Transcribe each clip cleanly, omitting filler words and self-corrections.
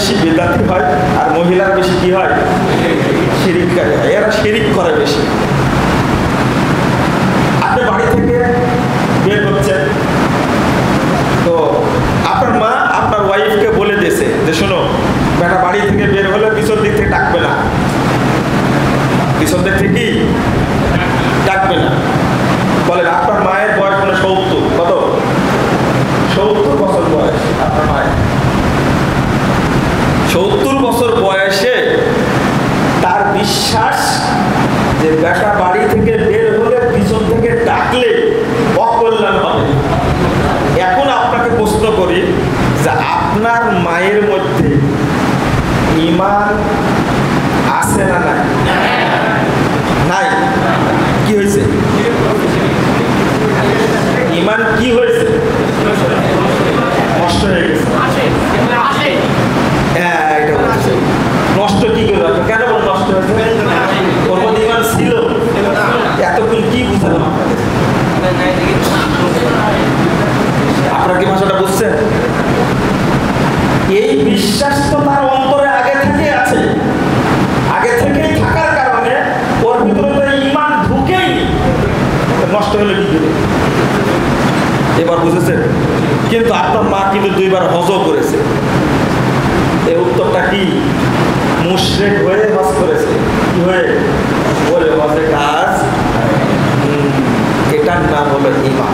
বেশি বেদাতি হয় আর মহিলার বেশি কি হয়, শিরিককারী হয়। এরা শিরিক করে বেশি। আপনি বাড়ি থেকে বের হচ্ছেন, তো আপনার মা আপনার ওয়াইফকে বলে দিয়েছে যে শোনো বেটা বাড়ি থেকে বের হলে পিছন দিক থেকে ডাকবে না, পিছন দিক থেকে কি ডাকবে না। বলেন আপনার মায়ের বয়স মানে 70, কত 70 বছর বয়স আপনার মায়ের। 70 বছর বয়সে তার বিশ্বাস যে বেটা বাড়ি থেকে বের হলে পিছন থেকে ডাকলে অকল্যাণ হবে। এখন আপনাকে প্রশ্ন করি যে আপনার মায়ের মধ্যে ঈমান আছে না নাই? নাই। কি হয়েছে? ঈমান কি হয়েছে? নষ্ট হয়ে গেছে। হ্যাঁ, এটা বলছে নষ্ট কি করে? কেন বল নষ্ট হয়েছে? ওর মধ্যে ঈমান ছিল। এতক্ষণ কি বুঝালাম? আপনারা কি ভাষাটা বুঝছেন? এই বিশ্বাস তো তার অন্তরে আগে থেকে আছে, আগে থেকেই থাকার কারণে ওর ভিতরে তো ঈমান ঢুকেই নষ্ট হলে কি করে? এবার বুঝেছেন? কিন্তু আপনার মা কিন্তু 2 বার হজও করেছে। এই উত্তরটা কি? মুশরিক হয়ে হজ করেছে। কি হয়ে? বলে হজে কাজ, এটার নাম হলো ঈমান।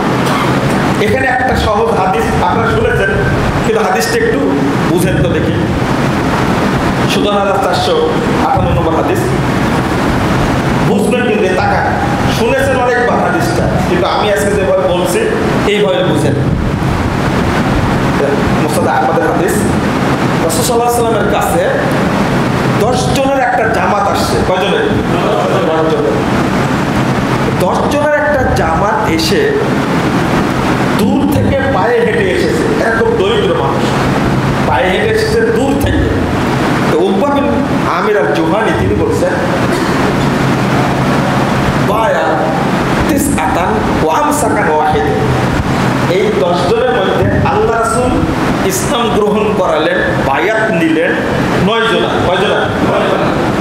এখানে একটা সহজ হাদিস আপনারা শুনেছেন, কিন্তু হাদিসটা একটু বুঝেন তো দেখি। 17,458 নম্বর হাদিস। বুঝবেন কিন্তু টাকা শুনেছেন অনেকবার হাদিসটা, কিন্তু আমি আজকে যেভাবে বলছি এইভাবে বুঝেন। মুসনাদ আহমদের হাদিস। রাসূল সাল্লাল্লাহু আলাইহি ওয়াসাল্লামের কাছে 10 জনের একটা জামাত আসছে। কয়জনের? 10 জনের একটা জামাত এসে দূর থেকে পায়ে হেঁটে এসেছে। এরা খুব দরিদ্র মানুষ, পায়ে হেঁটে এসেছে দূর থেকে। তো উকবা বিন আমির আল জুহানি তিনি বলছেন বায়া তিসআতান ওয়া আমসাকান ওয়াহিদ। এই 10 জনের মধ্যে আল্লাহ রাসূল ইসলাম গ্রহণ করালেন, বায়াত নিলেন 9 জন। কয় জন?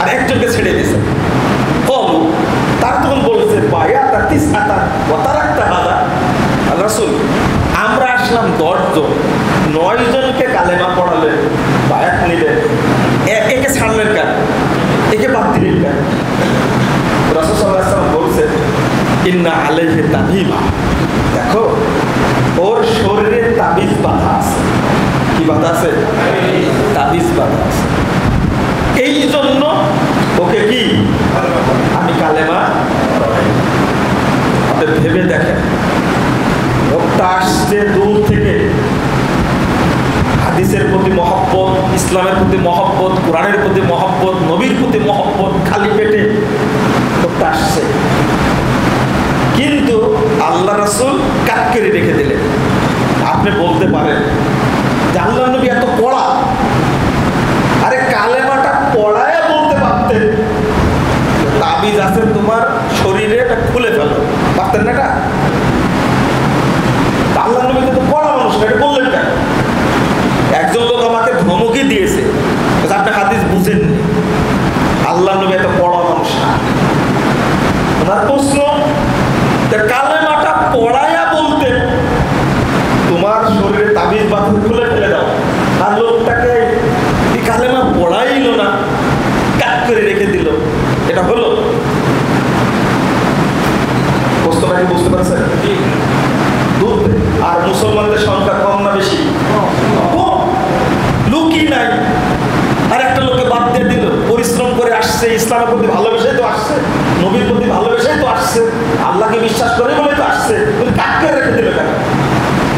আর একজনকে ছেড়ে দিয়েছেন। কলু, তার তখন বলছে বায়াতা তিসআতান ওয়া তারাকতা হাদা। আল্লাহ রাসূল আমরা আসলাম 10 জন, 9 জনকে কালেমা পড়ালেন, বায়াত নিলেন, একে ছাড়লেন কেন? একে বাদ দিলেন কেন? রাসূল সাল্লাল্লাহু আলাইহি ওয়াসাল্লাম বলছেন ইন্না আলাইহি তাবিবা। দেখো ওর শরীরে তাবিজ বাঁধা আছে। কি বাঁধা আছে? তাবিজ বাঁধা আছে। এই জন্য ওকে কি আমি কালেমা। আপনি ভেবে দেখেন, লোকটা আসছে দূর থেকে, হাদিসের প্রতি মহব্বত, ইসলামের প্রতি মহব্বত, কোরআনের প্রতি মহব্বত, নবীর প্রতি মহব্বত, খালি পেটে লোকটা আসছে। কিন্তু আল্লাহ রাসূল কাট করে রেখে দিলেন। আপনি বলতে পারেন যে আল্লাহ নবী এত পড়া, আরে কালেমাটা পড়ায় বলতে পারতেন তাবিজ আছে তোমার শরীরে, এটা খুলে ফেলো, পারতেন না? এটা আল্লাহ নবী তো পড়া মানুষ, এটা বললেন কেন? একজন লোক আমাকে ধমকি দিয়েছে আপনি হাদিস বুঝেননি। আল্লাহ নবী এত পড়া মানুষ না। ওনার প্রশ্ন কালেমাটা পড়ায়া বলতে তোমার শরীরে তাবিজ বাঁধন খুলে ফেলে দাও, আর লোকটাকে কালেমা পড়াইল না, কাট করে রেখে দিল। এটা হলো প্রশ্নটা কি বুঝতে পারছেন? দূর। আর মুসলমানদের সংখ্যা কম না বেশি? লোকই নাই। আর একটা লোকে বাদ দিয়ে দিল, পরিশ্রম করে আসছে, ইসলামের প্রতি ভালোবেসেই তো আসছে, নবীর প্রতি ভালোবেসেই তো আসছে, আল্লাহকে বিশ্বাস করে বলে তো আসছে, কাটকে রেখে দিল কেন?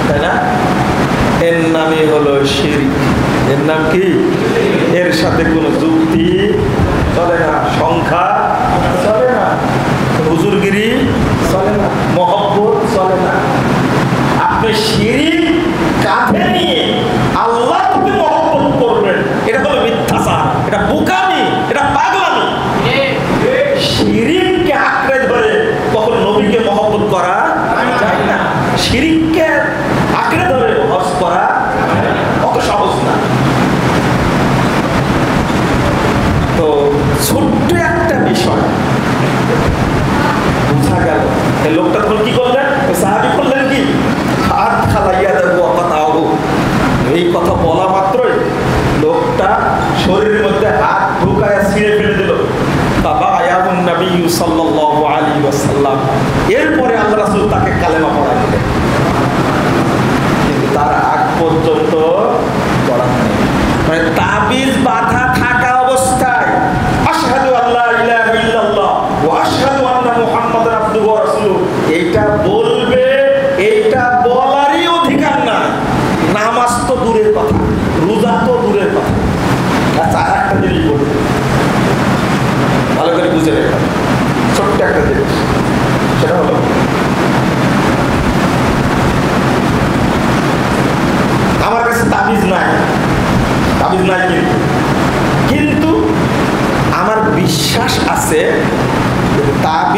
তাই না? এর নামই হলো শিরক। এর নাম কি? এর সাথে কোনো যুক্তি চলে না, সংখ্যা চলে না, হুজুরগিরি চলে না, মহব্বত চলে না। আপনি শিরক কাঁধে নিয়ে আল্লাহ প্রতি মহব্বত করবেন, এটা হলো মিথ্যাচার, এটা বোকামি, এটা পাগলামি। শিরককে আঁকড়ে ধরে কখনো নবীকে মহব্বত করা যায় না। শিরককে আঁকড়ে ধরে হজ করা অত সহজ না।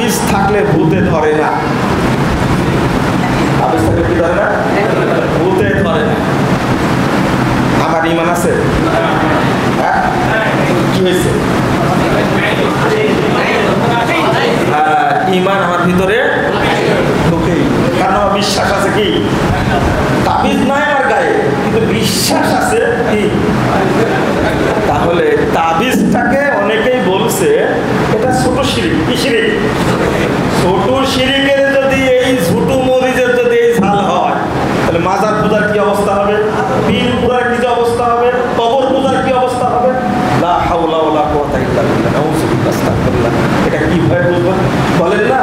তাবিজ থাকলে ভূতে ধরে না। তাবিজ থাকলে কি ধরে না? ভূতে ধরে না। আমার ইমান আছে? কি হয়েছে? ইমান আমার ভিতরে ঢুকেই, কারণ আমার বিশ্বাস আছে কি তাবিজ নাই আমার গায়ে, কিন্তু বিশ্বাস আছে কি। তাহলে তাবিজটাকে অনেকেই বলছে এটা ছোট শিরিক। কি শিরিক? ছোট শিরিকের যদি এই ঝুটু মরিচের যদি এই ঝাল হয়, তাহলে মাজার পূজার কি অবস্থা হবে, পীর পূজার কি অবস্থা হবে, কবর পূজার কি অবস্থা হবে। লা হাওলা ওয়ালা কুওয়াতা ইল্লা বিল্লাহ, নাউযুবিল্লাহ, আস্তাগফিরুল্লাহ। এটা কিভাবে বুঝবো? বলেন না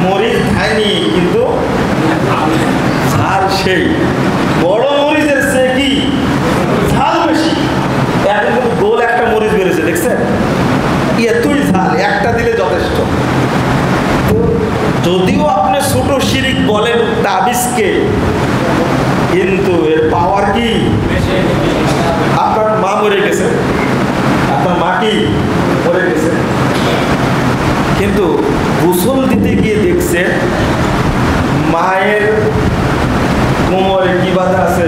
মরিচ খায়নি কিন্তু ঝাল সেই বড় মরিচের সে কি ঝাল বেশি। এখন কিন্তু গোল একটা মরিচ বেড়েছে, দেখছেন? এতই ঝাল, একটা দিলে যথেষ্ট। যদিও আপনি ছোট শিরিক বলেন তাবিজকে, কিন্তু এর পাওয়ার কি? আপনার মা মরে গেছে, আপনার মা কি মরে গেছে, কিন্তু গোসল দিতে গিয়ে দেখছে মায়ের কোমরে কি বাধা আছে?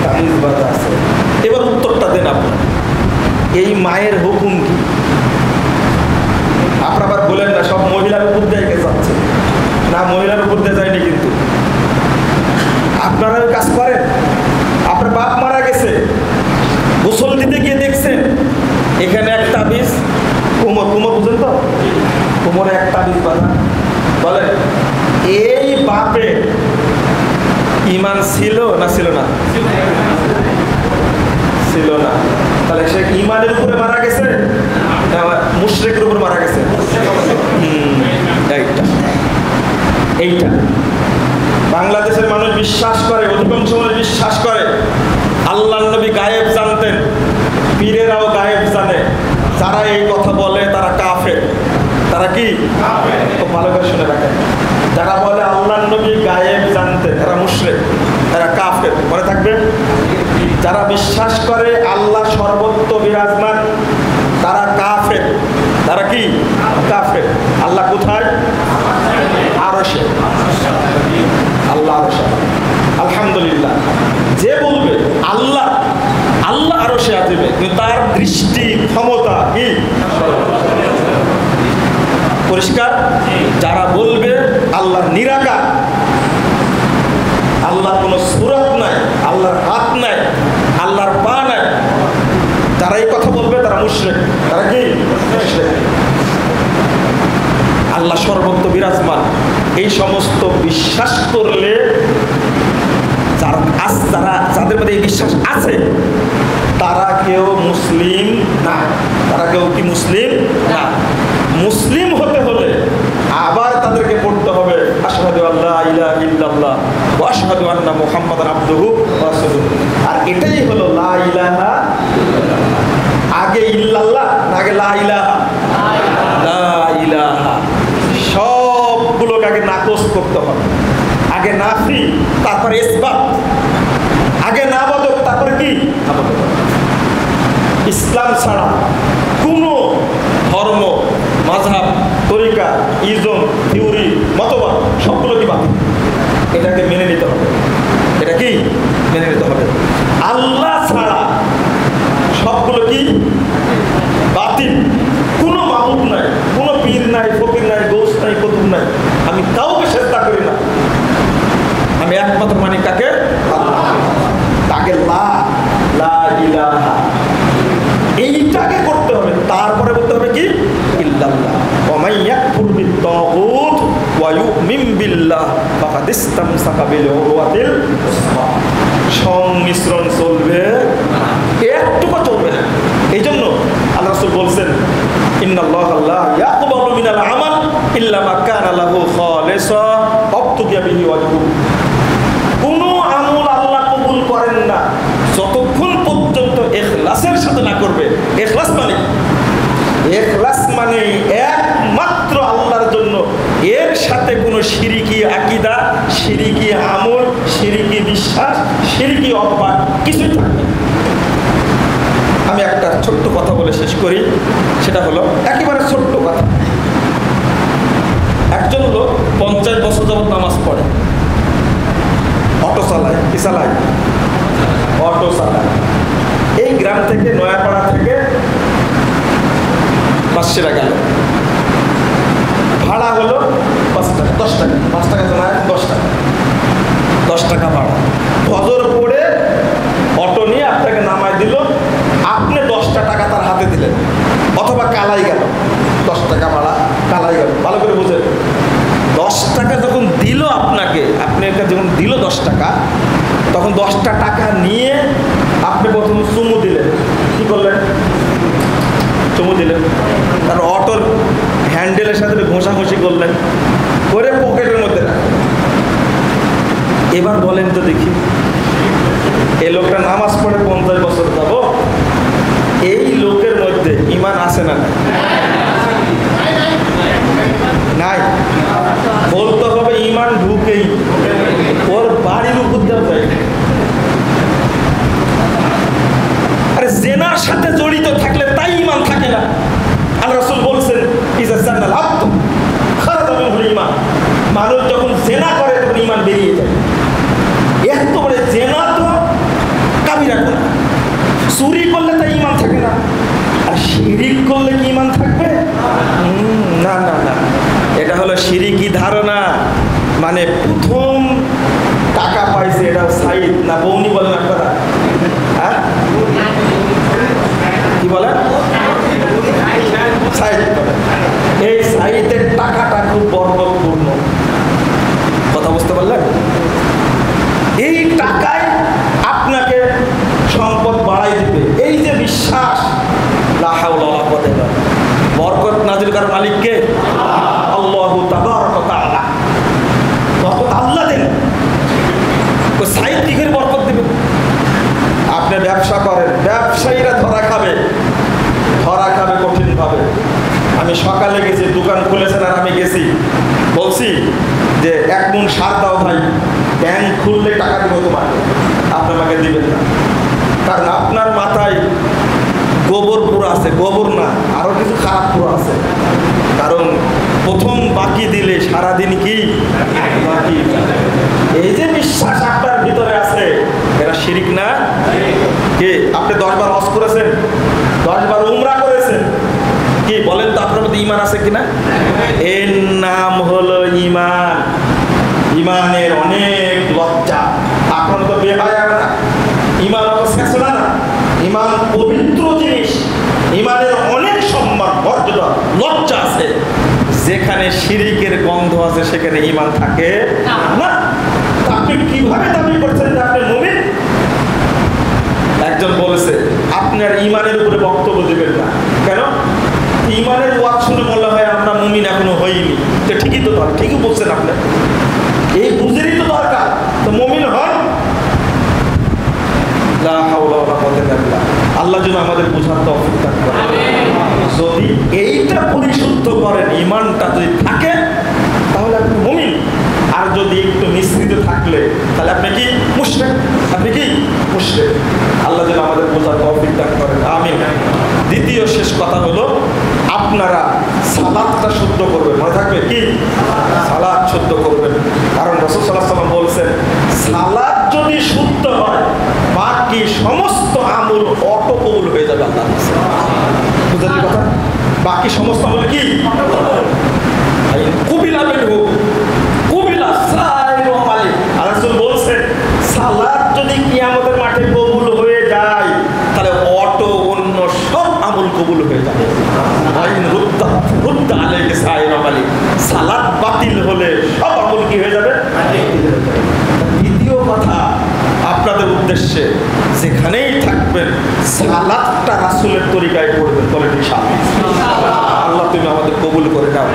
তাবিজ বাধা আছে। এবার উত্তরটা দেন আপনি, এই মায়ের হুকুম কি? আপনার আবার বলেন না সব মহিলার উপর দিয়ে যাচ্ছে না, মহিলার উপর দিয়ে যায়নি, কিন্তু আপনারা কাজ করেন। আপনার বাপ মারা গেছে, গোসল দিতে গিয়ে দেখছেন এখানে এক তাবিজ, কোমর বুঝেন তো, কোমরে এক তাবিজ বাঁধা। বলেন এই বাপে ইমান ছিল না ছিল না? ছিল না। তাহলে সে ইমানের উপরে মারা গেছে না মুশরিকের উপরে মারা গেছে? এইটা বাংলাদেশের মানুষ বিশ্বাস করে, অধিকাংশ মানুষ বিশ্বাস করে আল্লাহর নবী গায়েব জানতেন, পীরেরাও গায়েব জানে। যারা এই কথা বলে তারা কাফের। তারা কি? খুব ভালো করে শুনে রাখেন। যারা বলে আল্লাহর নবী গায়েব জানতেন তারা মুশরিক, তারা কাফের। মনে থাকবে? যারা বিশ্বাস করে আল্লাহ সর্বত্র বিরাজমান তারা কাফের। তারা কি? কাফের। আল্লাহ কোথায়? আরশে। আল্লাহ আরশে। আলহামদুলিল্লাহ। যে বলবে আল্লাহ আরশে আসবে, কিন্তু তার দৃষ্টি ক্ষমতা কি পরিষ্কার? যারা বলবে আল্লাহ নিরাকার, আল্লাহর কোনো সূরত নাই, আল্লাহর হাত নাই, আল্লাহর পা নাই, যারা এই কথা বলবে তারা মুশরিক। তারা কি? মুশরিক। আল্লাহ সর্বত্র বিরাজমান এই সমস্ত বিশ্বাস করলে যাদের মধ্যে এই বিশ্বাস আছে তারা কেউ মুসলিম না। তারা কেউ কি মুসলিম না? মুসলিম হতে হলে আবার তাদেরকে পড়তে হবে আশহাদু আল্লা ইলাহা ইল্লাল্লাহ ওয়া আশহাদু আন্না মুহাম্মাদান আবদুহু ওয়া রাসূলুহু। আর এটাই হলো লা ইলাহা ইল্লাল্লাহ। আগে ইল্লাল্লাহ না আগে লা ইলাহা? লা ইলাহা। সবগুলোকে আগে নাকচ করতে হবে। আগে নাফি, তারপরে ইসবাত। আগে না বদক, তারপরে কি? ইসলাম ছাড়া কোনো ধর্ম, মাযহাব, তরিকা, ইজম, থিওরি, মতবাদ সবগুলো কি বাতিল। এটাকে মেনে নিতে হবে। এটা কি? মেনে নিতে হবে। আল্লাহ ছাড়া সবগুলো কি? বাতিল। কোনো মাবুদ নাই, কোনো পীর নাই, ফকির নাই, গৌস নাই, কুতুব নাই। আমি কাউকে চেষ্টা করি না, আমি একমাত্র মানি কাকে? তাকে লা ইলাহা এইটাকে করতে হবে। তারপরে বলতে হবে কি? ইল্লাল্লাহ। ওয়া মান ইয়াকফুর বিত-তাগুত ওয়া ইউমিন বিল্লাহ ফাকাদ ইসতামসাকা বিল উরওয়াতিল উসকা। সংমিশ্রণ চলবে, একটুকু চলবে না। এই জন্য আল্লাহ রাসূল বলছেন ইন্নাল্লাহা লা ইয়াকবালু মিনাল আমাল ইল্লা মা কানা লাহু খালিসা আবতুগা বিহি ওয়াজহু। কোনো আমল আল্লাহ কবুল করেন না যতক্ষণ পর্যন্ত ইখলাসের সাথে না করবে। ইখলাস মানে একমাত্র আল্লাহর জন্য, এর সাথে কোনো শিরকি আকীদা, শিরকি আমল, শিরকি বিশ্বাস, শিরকি অভ্যাস কিছুই থাকবে। আমি একটা ছোট্ট কথা বলে শেষ করি, সেটা হলো একেবারে ছোট্ট কথা। একজন লোক 50 বছর যাবত নামাজ পড়ে, অটো চালায়, কি চালায়? অটো চালায়। এই গ্রাম থেকে, নয়াপাড়া থেকে বাসিরা গেল, ভাড়া হলো 5 টাকা, 10 টাকা, 5 টাকা তো না, 10 টাকা, 10 টাকা ভাড়া। ফজর পড়ে অটো নিয়ে আপনাকে নামায় দিল, আপনি 10টা টাকা তার হাতে দিলেন, অথবা কালাই গেল, 10 টাকা ভাড়া কালাই গেল। ভালো করে বুঝেন, 10 টাকা যখন দিল আপনাকে, আপনি যখন দিল 10 টাকা, তখন 10টা টাকা নিয়ে আপনি প্রথম চুমু দিলেন। কি করলেন? চুমু দিলেন। তার অটোর হ্যান্ডেলের সাথে ঘষাঘষি করলেন, করে পকেটের মধ্যে রাখলেন। এবার বলেন তো দেখি, এই লোকটা নামাজ পড়ে 50 বছর যাব, এই লোকের মধ্যে ঈমান আছে না নাই? বলতে হবে ঈমান ঢুকেই, ওর বাড়ির উপর দেওয়া যায়। আরে জেনার সাথে জড়িত থাকলে তাই ঈমান থাকে না। আল্লাহ রাসূল বলছেন, ইজা জান্নাল আব্দু খারাজা মিনহুল ঈমান, মানুষ যখন জেনা করে তখন ঈমান বেরিয়ে যায়। এত বড় জেনা তো কাবিরা গুনাহ, চুরি করলে তাই ঈমান থাকে না, আর শিরিক করলে কি ঈমান থাকবে? না না না, এটা হলো শিরিকি ধারণা। মানে প্রথম টাকা পাইছে এটা সাইদ না বৌনি বলেন আপনারা? হ্যাঁ, কি বলেন? সাইদ। এই সাইদের টাকাটা খুব বরকতপূর্ণ, কথা বুঝতে পারলেন? এই টাকায় আপনাকে সম্পদ বাড়াই দিবে, এই যে বিশ্বাস। লা হাওলা ওয়ালা কুওয়াতা ইল্লা বিল্লাহ। বরকত নাজিল করার মালিক কে? আল্লাহু তাবারাক ওয়া তাআলা। বরকত আল্লাহ দেন, তো সাইদ কি করে বরকত দিবে? আপনি ব্যবসা করেন, ব্যবসায়ীরা ধরা খাবে কঠিন ভাবে। আমি সকালে গেছি, দোকান খুলেছেন আর আমি গেছি, বলছি যে 1 মণ সার দাও ভাই, ব্যাংক খুললে টাকা দিব তোমাকে, আপনি আমাকে দিবেন না। কারণ আপনার মাথায় গোবর পুরো আছে, গোবর না আরো কিছু খারাপ পুরো আছে। কারণ প্রথম বাকি দিলে সারাদিন কি বাকি। এই যে বিশ্বাস আপনার ভিতরে আছে, এটা শিরিক না? কি আপনি 10 বার হজ করেছেন, 10 বার উমরা করেছেন, কি বলেন তো আপনার মধ্যে ঈমান আছে কিনা? এর নাম হলো ঈমান। ঈমানের অনেক লজ্জা। আপনার তো বেহায়া না, ঈমান তো শেষনা না, ঈমান পবিত্র জিনিস, ঈমানের অনেক সম্মান, মর্যাদা, লজ্জা আছে। যেখানে শিরিকের গন্ধ আছে সেখানে ঈমান থাকে না। আপনি কিভাবে দাবি করছেন যে আপনি মুমিন? একজন বলেছে আপনার ঈমানের উপরে বক্তব্য দিবেন না। কেন? ঈমানের ওয়াজ শুনে বলা হয় আমরা মুমিন এখনো হইনি। তো ঠিকই তো, ঠিকই বলছেন আপনি, এই বুঝেরই তো দরকার, তো মুমিন হন। লা হাওলা ওয়ালা কুওয়াতা ইল্লা বিল্লাহ। আল্লাহ যেন আমাদের বোঝার তৌফিক দান করেন। যদি এইটা পরিশুদ্ধ করেন, ঈমানটা যদি থাকে, তাহলে আপনি মুমিন। আর যদি একটু মিশ্রিত থাকলে তাহলে আপনি কি মুশরিক, আপনি কি মুশরিক। আল্লাহ যেন আমাদের বোঝার তৌফিক দান করেন, আমিন। দ্বিতীয় শেষ কথা হলো, আপনারা সালাতটা শুদ্ধ করবেন। মনে থাকবে কি? সালাত শুদ্ধ করবেন। কারণ রাসূল সাল্লাল্লাহু আলাইহি ওয়াসাল্লাম বলছেন, সালাত যদি শুদ্ধ হয় বাকি সমস্ত আমল অটো কবুল হয়ে যাবে আল্লাহর কাছে। বুঝলেন কথা? বাকি সমস্ত আমল কি কুবিলা মিনহু কুবিলা সাইরু আমালি। রাসূল বলছেন, সালাত যদি কিয়ামতের মাঠে কবুল হয়ে যায় তাহলে অটো অন্য সব আমল কবুল হয়ে যাবে। রুদ্দা আলাইহি সাইরু আমালি। সালাত বাতিল হলে সব আমল কি হয়ে যাবে? দ্বিতীয় কথা আপনাদের উদ্দেশ্যে, যেখানেই থাকবেন সালাতটা রাসূলের তরিকায় পড়বেন। বলেন ইনশাআল্লাহ। আল্লাহ তুমি আমাদের কবুল করে দাও।